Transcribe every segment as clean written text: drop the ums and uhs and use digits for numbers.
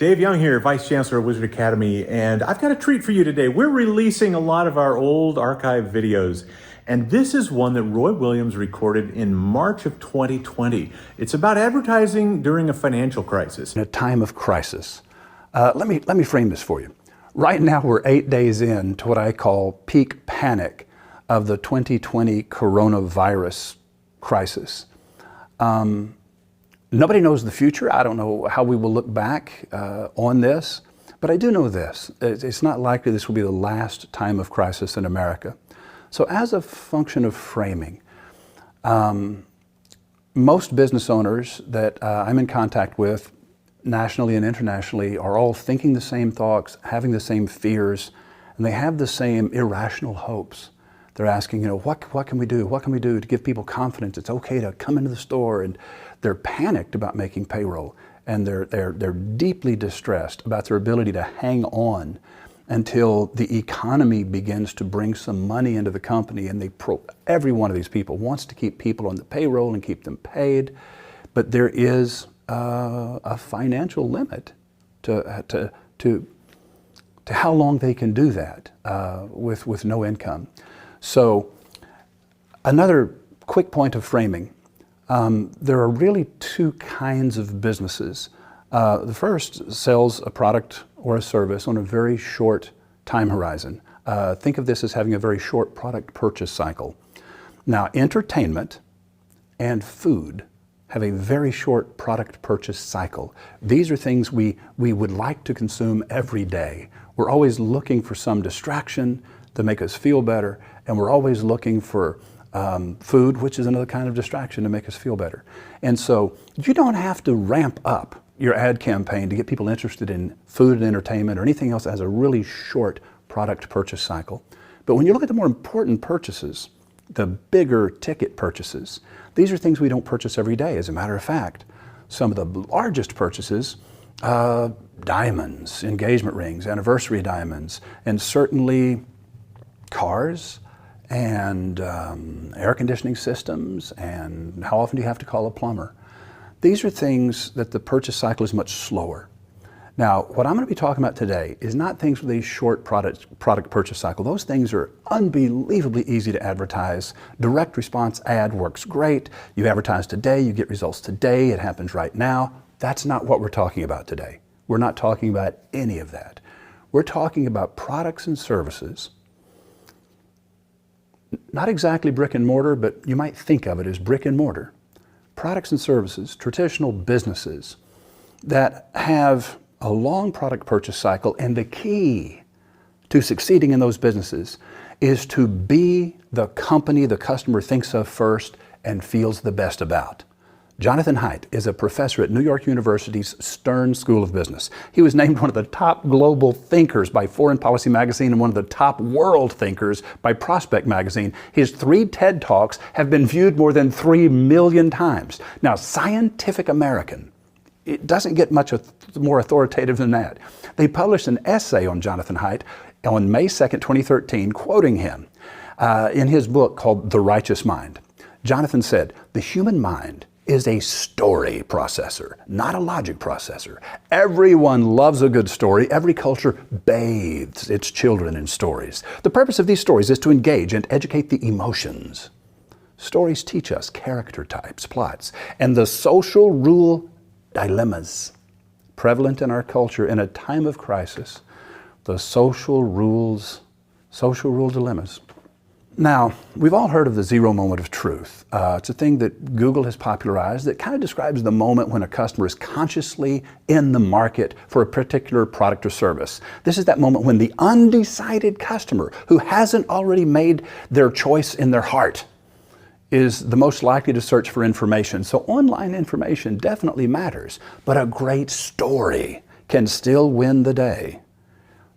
Dave Young here, Vice Chancellor of Wizard Academy, and I've got a treat for you today. We're releasing a lot of our old archive videos, and this is one that Roy Williams recorded in March of 2020. It's about advertising during a financial crisis. In a time of crisis. Let me frame this for you. Right now we're 8 days in to what I call peak panic of the 2020 coronavirus crisis. Nobody knows the future. I don't know how we will look back on this, but I do know this. It's not likely this will be the last time of crisis in America. So as a function of framing, most business owners that I'm in contact with, nationally and internationally, are all thinking the same thoughts, having the same fears, and they have the same irrational hopes. They're asking, what can we do? What can we do to give people confidence it's okay to come into the store? And they're panicked about making payroll, and they're deeply distressed about their ability to hang on until the economy begins to bring some money into the company. And every one of these people wants to keep people on the payroll and keep them paid, but there is a financial limit to how long they can do that with no income. So another quick point of framing. There are really two kinds of businesses. The first sells a product or a service on a very short time horizon. Think of this as having a very short product purchase cycle. Now, entertainment and food have a very short product purchase cycle. These are things we would like to consume every day. We're always looking for some distraction to make us feel better, and we're always looking for food, which is another kind of distraction to make us feel better. And so you don't have to ramp up your ad campaign to get people interested in food and entertainment or anything else that has a really short product purchase cycle. But when you look at the more important purchases, the bigger ticket purchases, these are things we don't purchase every day. As a matter of fact, some of the largest purchases, diamonds, engagement rings, anniversary diamonds, and certainly cars and air conditioning systems, and how often do you have to call a plumber? These are things that the purchase cycle is much slower. Now, what I'm going to be talking about today is not things with a short product purchase cycle. Those things are unbelievably easy to advertise. Direct response ad works great. You advertise today, you get results today, it happens right now. That's not what we're talking about today. We're not talking about any of that. We're talking about products and services, not exactly brick and mortar, but you might think of it as brick and mortar. Products and services, traditional businesses that have a long product purchase cycle, and the key to succeeding in those businesses is to be the company the customer thinks of first and feels the best about. Jonathan Haidt is a professor at New York University's Stern School of Business. He was named one of the top global thinkers by Foreign Policy Magazine and one of the top world thinkers by Prospect Magazine. His 3 TED Talks have been viewed more than 3 million times. Now, Scientific American, it doesn't get much more authoritative than that. They published an essay on Jonathan Haidt on May 2nd, 2013, quoting him in his book called The Righteous Mind. Jonathan said, "The human mind is a story processor, not a logic processor. Everyone loves a good story. Every culture bathes its children in stories. The purpose of these stories is to engage and educate the emotions. Stories teach us character types, plots, and the social rule dilemmas prevalent in our culture in a time of crisis. The social rule dilemmas." Now, we've all heard of the 0 moment of truth. It's a thing that Google has popularized that kind of describes the moment when a customer is consciously in the market for a particular product or service. This is that moment when the undecided customer who hasn't already made their choice in their heart is the most likely to search for information. So online information definitely matters, but a great story can still win the day.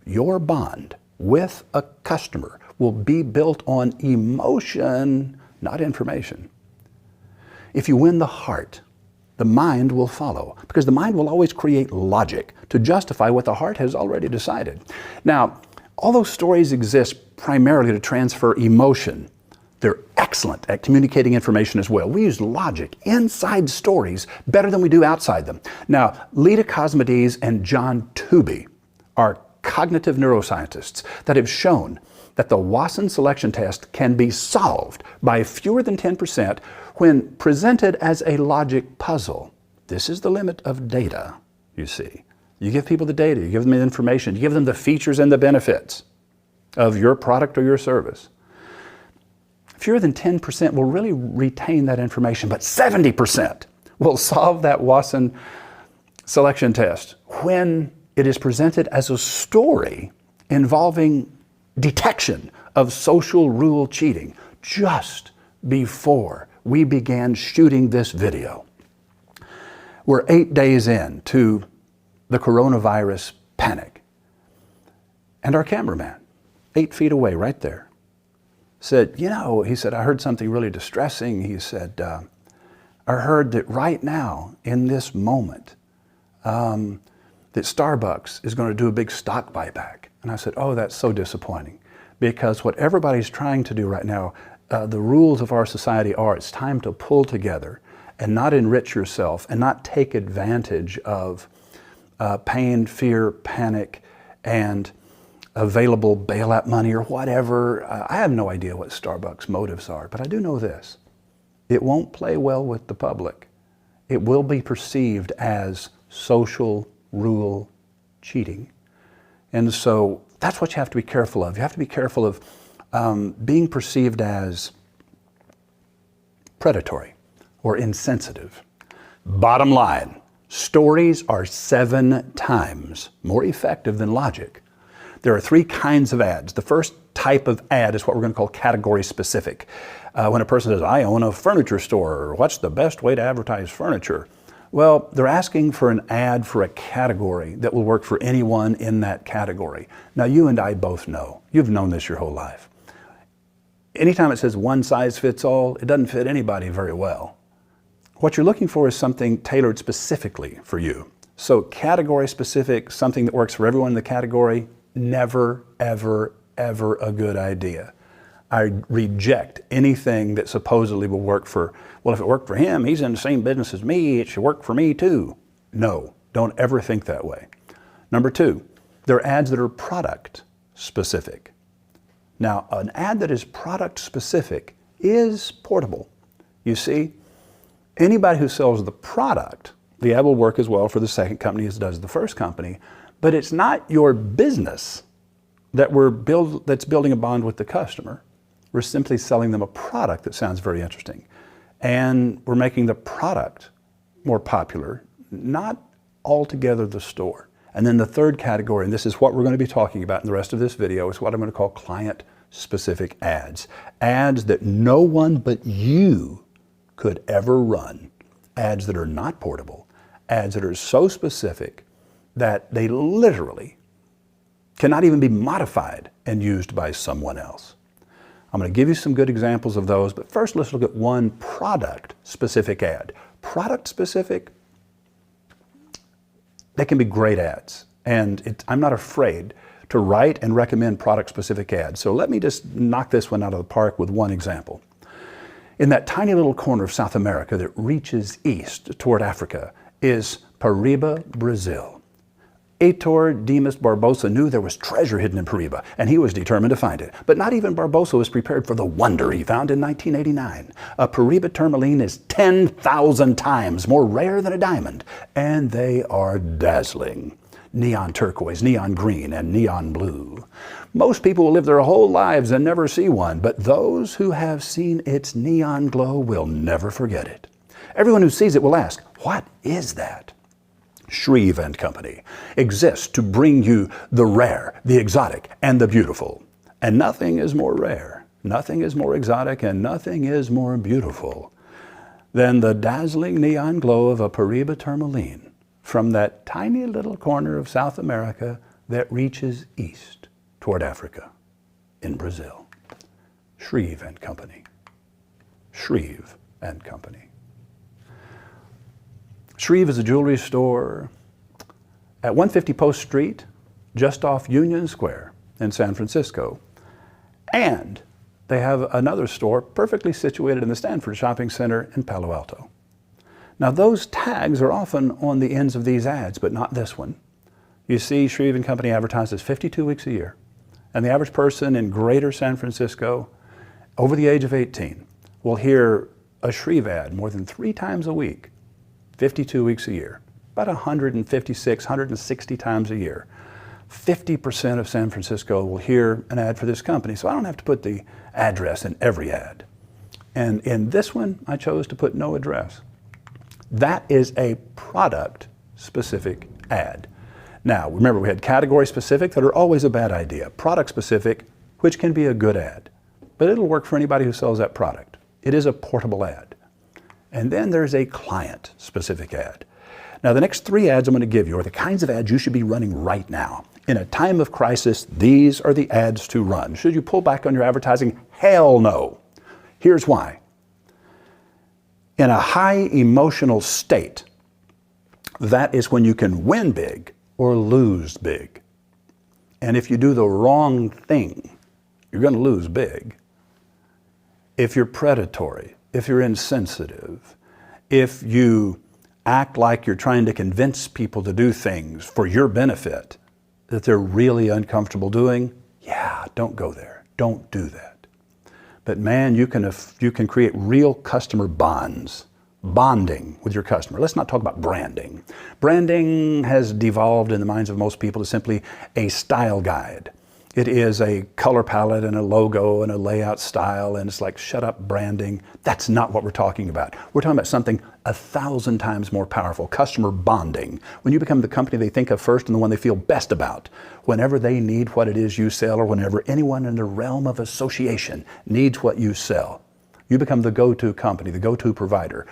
Your bond with a customer will be built on emotion, not information. If you win the heart, the mind will follow, because the mind will always create logic to justify what the heart has already decided. Now, although stories exist primarily to transfer emotion, they're excellent at communicating information as well. We use logic inside stories better than we do outside them. Now, Lita Cosmides and John Tooby are cognitive neuroscientists that have shown that the Watson selection test can be solved by fewer than 10% when presented as a logic puzzle. This is the limit of data, you see. You give people the data, you give them the information, you give them the features and the benefits of your product or your service. Fewer than 10% will really retain that information, but 70% will solve that Watson selection test when it is presented as a story involving detection of social rule cheating just before we began shooting this video. We're 8 days in to the coronavirus panic. And our cameraman, 8 feet away right there, said, he said, I heard something really distressing. He said, I heard that right now, in this moment, that Starbucks is going to do a big stock buyback. And I said, oh, that's so disappointing. Because what everybody's trying to do right now, the rules of our society are, it's time to pull together and not enrich yourself and not take advantage of pain, fear, panic, and available bailout money or whatever. I have no idea what Starbucks' motives are, but I do know this. It won't play well with the public. It will be perceived as social rule cheating. And so that's what you have to be careful of. You have to be careful of being perceived as predatory or insensitive. Bottom line, stories are 7 times more effective than logic. There are 3 kinds of ads. The first type of ad is what we're going to call category specific. When a person says, I own a furniture store, what's the best way to advertise furniture? Well, they're asking for an ad for a category that will work for anyone in that category. Now, you and I both know, you've known this your whole life. Anytime it says one size fits all, it doesn't fit anybody very well. What you're looking for is something tailored specifically for you. So category specific, something that works for everyone in the category, never, ever, ever a good idea. I reject anything that supposedly will work for, well, if it worked for him, he's in the same business as me, it should work for me too. No, don't ever think that way. Number 2, there are ads that are product specific. Now, an ad that is product specific is portable. You see, anybody who sells the product, the ad will work as well for the second company as it does the first company, but it's not your business that's building a bond with the customer. We're simply selling them a product that sounds very interesting. And we're making the product more popular, not altogether the store. And then the third category, and this is what we're going to be talking about in the rest of this video, is what I'm going to call client-specific ads. Ads that no one but you could ever run. Ads that are not portable. Ads that are so specific that they literally cannot even be modified and used by someone else. I'm going to give you some good examples of those, but first let's look at one product-specific ad. Product-specific, they can be great ads, and I'm not afraid to write and recommend product-specific ads. So let me just knock this one out of the park with one example. In that tiny little corner of South America that reaches east toward Africa is Paraíba, Brazil. Heitor Dimas Barbosa knew there was treasure hidden in Paraíba, and he was determined to find it. But not even Barbosa was prepared for the wonder he found in 1989. A Paraíba tourmaline is 10,000 times more rare than a diamond, and they are dazzling. Neon turquoise, neon green, and neon blue. Most people will live their whole lives and never see one, but those who have seen its neon glow will never forget it. Everyone who sees it will ask, what is that? Shreve and Company exists to bring you the rare, the exotic, and the beautiful. And nothing is more rare, nothing is more exotic, and nothing is more beautiful than the dazzling neon glow of a Paraíba tourmaline from that tiny little corner of South America that reaches east toward Africa in Brazil. Shreve and Company. Shreve and Company. Shreve is a jewelry store at 150 Post Street, just off Union Square in San Francisco. And they have another store perfectly situated in the Stanford Shopping Center in Palo Alto. Now those tags are often on the ends of these ads, but not this one. You see, Shreve & Company advertises 52 weeks a year. And the average person in greater San Francisco over the age of 18 will hear a Shreve ad more than 3 times a week, 52 weeks a year, about 156, 160 times a year. 50% of San Francisco will hear an ad for this company, so I don't have to put the address in every ad. And in this one, I chose to put no address. That is a product-specific ad. Now, remember, we had category-specific that are always a bad idea. Product-specific, which can be a good ad, but it'll work for anybody who sells that product. It is a portable ad. And then there's a client-specific ad. Now, the next 3 ads I'm going to give you are the kinds of ads you should be running right now. In a time of crisis, these are the ads to run. Should you pull back on your advertising? Hell no. Here's why. In a high emotional state, that is when you can win big or lose big. And if you do the wrong thing, you're going to lose big. If you're predatory, if you're insensitive, if you act like you're trying to convince people to do things for your benefit that they're really uncomfortable doing, yeah, don't go there. Don't do that. But man, you can create real customer bonds, bonding with your customer. Let's not talk about branding. Branding has devolved in the minds of most people to simply a style guide. It is a color palette and a logo and a layout style, and it's like, shut up, branding. That's not what we're talking about. We're talking about something 1,000 times more powerful, customer bonding. When you become the company they think of first and the one they feel best about, whenever they need what it is you sell or whenever anyone in the realm of association needs what you sell, you become the go-to company, the go-to provider.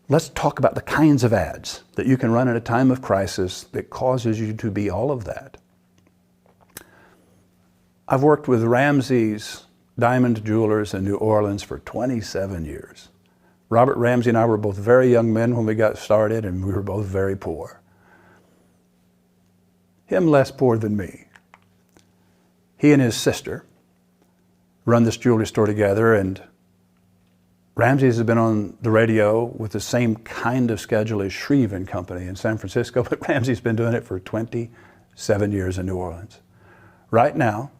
Let's talk about the kinds of ads that you can run at a time of crisis that causes you to be all of that. I've worked with Ramsey's Diamond Jewelers in New Orleans for 27 years. Robert Ramsey and I were both very young men when we got started, and we were both very poor. Him less poor than me. He and his sister run this jewelry store together, and Ramsey's has been on the radio with the same kind of schedule as Shreve & Company in San Francisco, but Ramsey's been doing it for 27 years in New Orleans. Right now,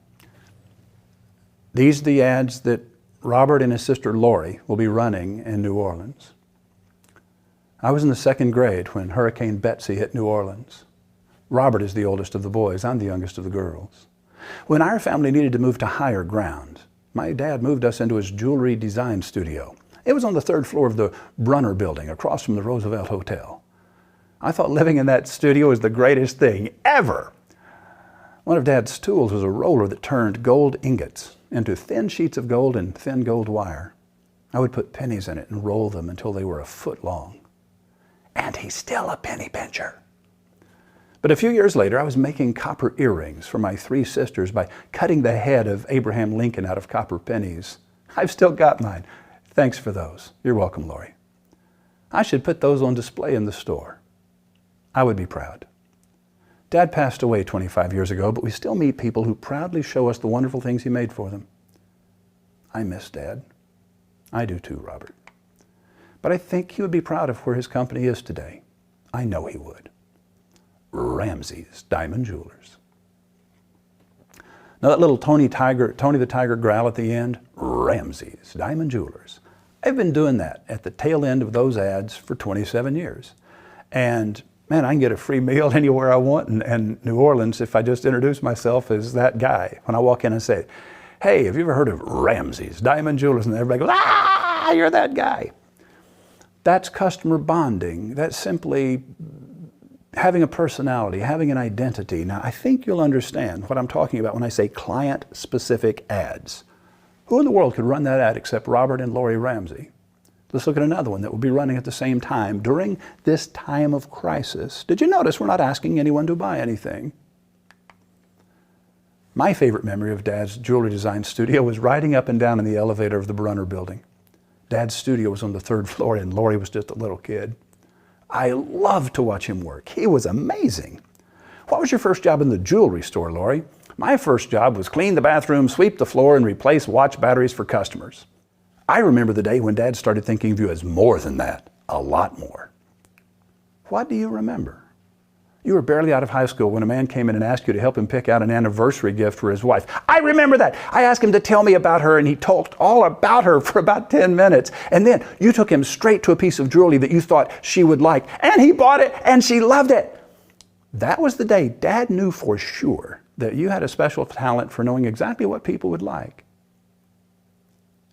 these are the ads that Robert and his sister Lori will be running in New Orleans. I was in the 2nd grade when Hurricane Betsy hit New Orleans. Robert is the oldest of the boys. I'm the youngest of the girls. When our family needed to move to higher ground, my dad moved us into his jewelry design studio. It was on the 3rd floor of the Brunner building across from the Roosevelt Hotel. I thought living in that studio was the greatest thing ever. One of Dad's tools was a roller that turned gold ingots into thin sheets of gold and thin gold wire. I would put pennies in it and roll them until they were a foot long. And he's still a penny pincher. But a few years later, I was making copper earrings for my 3 sisters by cutting the head of Abraham Lincoln out of copper pennies. I've still got mine. Thanks for those. You're welcome, Lori. I should put those on display in the store. I would be proud. Dad passed away 25 years ago, but we still meet people who proudly show us the wonderful things he made for them. I miss Dad. I do too, Robert. But I think he would be proud of where his company is today. I know he would. Ramsey's Diamond Jewelers. Now that little Tony the Tiger growl at the end, Ramsey's Diamond Jewelers. I've been doing that at the tail end of those ads for 27 years. And man, I can get a free meal anywhere I want in New Orleans if I just introduce myself as that guy. When I walk in and say, hey, have you ever heard of Ramsey's Diamond Jewelers? And everybody goes, ah, you're that guy. That's customer bonding. That's simply having a personality, having an identity. Now, I think you'll understand what I'm talking about when I say client-specific ads. Who in the world could run that ad except Robert and Lori Ramsey? Let's look at another one that will be running at the same time during this time of crisis. Did you notice we're not asking anyone to buy anything? My favorite memory of Dad's jewelry design studio was riding up and down in the elevator of the Brunner building. Dad's studio was on the 3rd floor and Lori was just a little kid. I loved to watch him work. He was amazing. What was your first job in the jewelry store, Lori? My first job was clean the bathroom, sweep the floor, and replace watch batteries for customers. I remember the day when Dad started thinking of you as more than that, a lot more. What do you remember? You were barely out of high school when a man came in and asked you to help him pick out an anniversary gift for his wife. I remember that. I asked him to tell me about her, and he talked all about her for about 10 minutes. And then you took him straight to a piece of jewelry that you thought she would like, and he bought it, and she loved it. That was the day Dad knew for sure that you had a special talent for knowing exactly what people would like.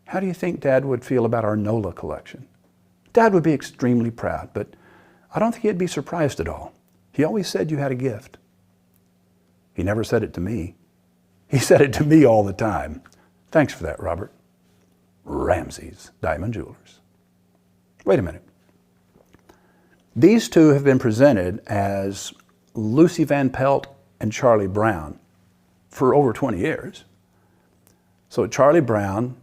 How do you think Dad would feel about our NOLA collection? Dad would be extremely proud, but I don't think he'd be surprised at all. He always said you had a gift. He never said it to me. He said it to me all the time. Thanks for that, Robert. Ramsey's Diamond Jewelers. Wait a minute. These two have been presented as Lucy Van Pelt and Charlie Brown for over 20 years. So Charlie Brown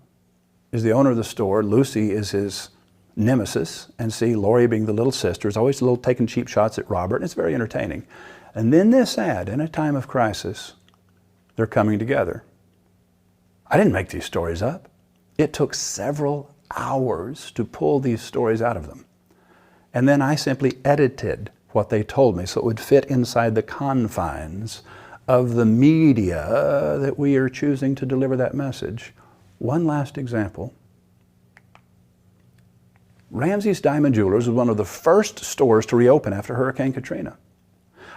is the owner of the store. Lucy is his nemesis, and see Lori being the little sister is always a little taking cheap shots at Robert, and it's very entertaining. And then this ad, in a time of crisis, they're coming together. I didn't make these stories up. It took several hours to pull these stories out of them. And then I simply edited what they told me so it would fit inside the confines of the media that we are choosing to deliver that message. One last example. Ramsey's Diamond Jewelers was one of the first stores to reopen after Hurricane Katrina.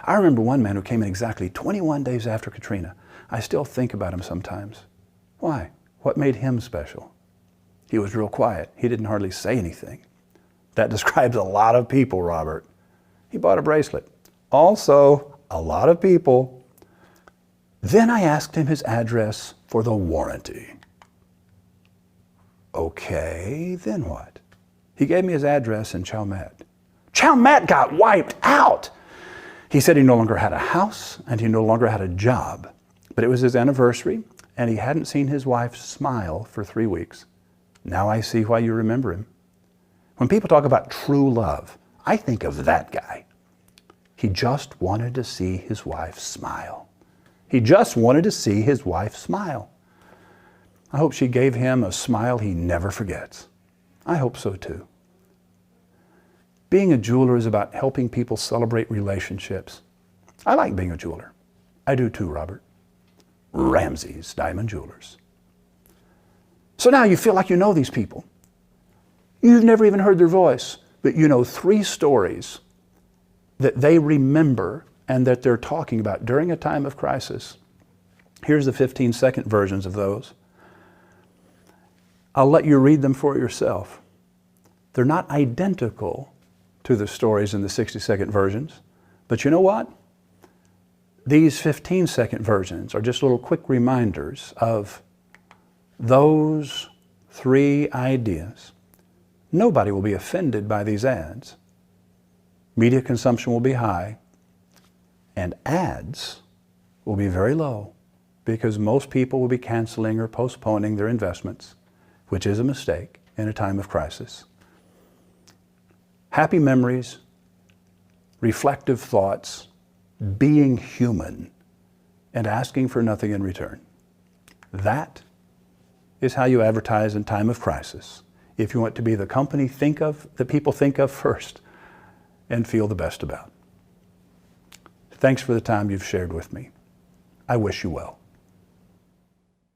I remember one man who came in exactly 21 days after Katrina. I still think about him sometimes. Why? What made him special? He was real quiet. He didn't hardly say anything. That describes a lot of people, Robert. He bought a bracelet. Also, a lot of people. Then I asked him his address for the warranty. Okay, then what? He gave me his address in Chalmette. Chalmette got wiped out. He said he no longer had a house and he no longer had a job. But it was his anniversary and he hadn't seen his wife smile for 3 weeks. Now I see why you remember him. When people talk about true love, I think of that guy. He just wanted to see his wife smile. He just wanted to see his wife smile. I hope she gave him a smile he never forgets. I hope so too. Being a jeweler is about helping people celebrate relationships. I like being a jeweler. I do too, Robert. Ramsey's Diamond Jewelers. So now you feel like you know these people. You've never even heard their voice, but you know 3 stories that they remember and that they're talking about during a time of crisis. Here's the 15-second versions of those. I'll let you read them for yourself. They're not identical to the stories in the 60-second versions, but you know what? These 15-second versions are just little quick reminders of those 3 ideas. Nobody will be offended by these ads. Media consumption will be high, and ads will be very low because most people will be canceling or postponing their investments, which is a mistake in a time of crisis. Happy memories, reflective thoughts, being human, and asking for nothing in return. That is how you advertise in time of crisis if you want to be the company that people think of first and feel the best about. Thanks for the time you've shared with me. I wish you well.